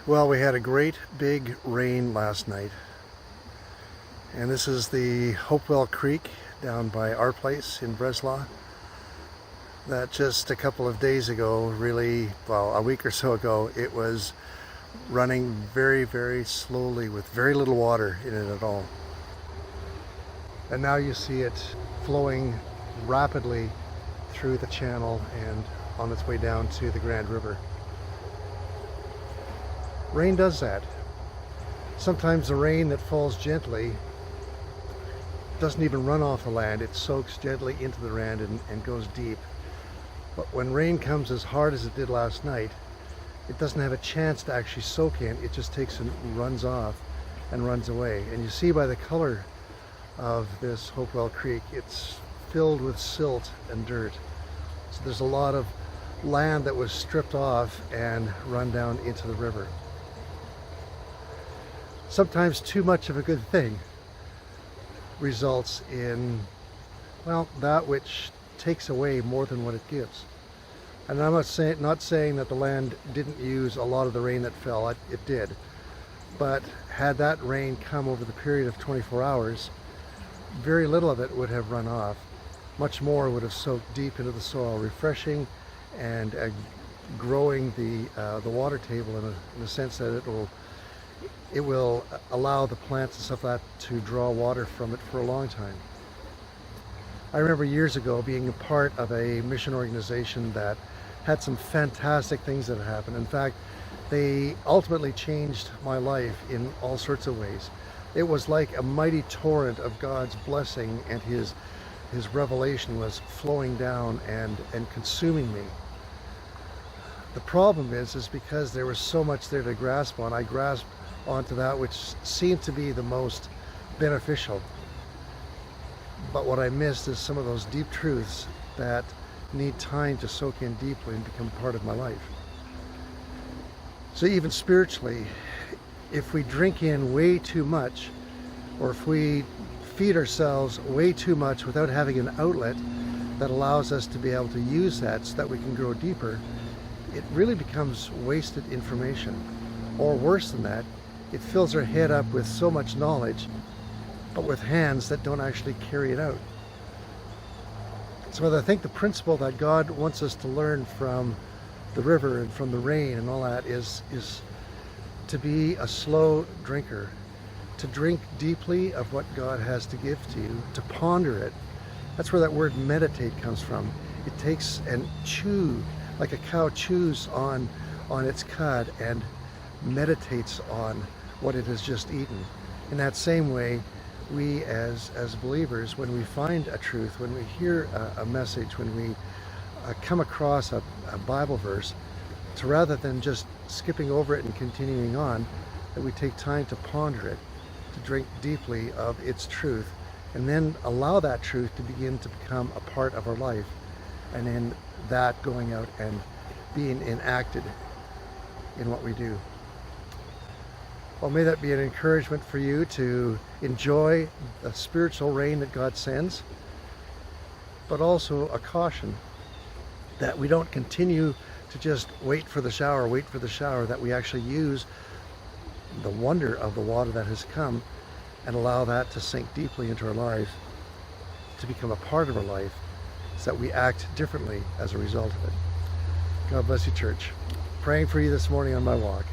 Well, we had a great big rain last night, and this is the Hopewell Creek down by our place in Breslau that just a couple of days ago, really, well, a week or so ago, it was running very, very slowly with very little water in it at all. And now you see it flowing rapidly through the channel and on its way down to the Grand River. Rain does that. Sometimes the rain that falls gently doesn't even run off the land. It soaks gently into the land and goes deep. But when rain comes as hard as it did last night, it doesn't have a chance to actually soak in. It just takes and runs off and runs away. And you see by the color of this Hopewell Creek, it's filled with silt and dirt. So there's a lot of land that was stripped off and run down into the river. Sometimes too much of a good thing results in, well, that which takes away more than what it gives. And I'm not saying that the land didn't use a lot of the rain that fell. It did. But had that rain come over the period of 24 hours, very little of it would have run off. Much more would have soaked deep into the soil, refreshing and growing the water table in a sense that it will allow the plants and stuff like that to draw water from it for a long time. I remember years ago being a part of a mission organization that had some fantastic things that happened. In fact, they ultimately changed my life in all sorts of ways. It was like a mighty torrent of God's blessing, and his revelation was flowing down and consuming me. The problem is because there was so much there to grasp on, I grasped onto that which seemed to be the most beneficial. But what I missed is some of those deep truths that need time to soak in deeply and become part of my life. So even spiritually, if we drink in way too much, or if we feed ourselves way too much without having an outlet that allows us to be able to use that so that we can grow deeper, it really becomes wasted information. Or worse than that, it fills our head up with so much knowledge, but with hands that don't actually carry it out. So I think the principle that God wants us to learn from the river and from the rain and all that is to be a slow drinker, to drink deeply of what God has to give to you, to ponder it. That's where that word meditate comes from. It takes and chew, like a cow chews on its cud and meditates on what it has just eaten. In that same way, we as believers, when we find a truth, when we hear a message, when we come across a Bible verse, to rather than just skipping over it and continuing on, that we take time to ponder it, to drink deeply of its truth, and then allow that truth to begin to become a part of our life, and in that going out and being enacted in what we do. Well, may that be an encouragement for you to enjoy the spiritual rain that God sends, but also a caution that we don't continue to just wait for the shower, that we actually use the wonder of the water that has come and allow that to sink deeply into our lives, to become a part of our life, so that we act differently as a result of it. God bless you, church. Praying for you this morning on my walk.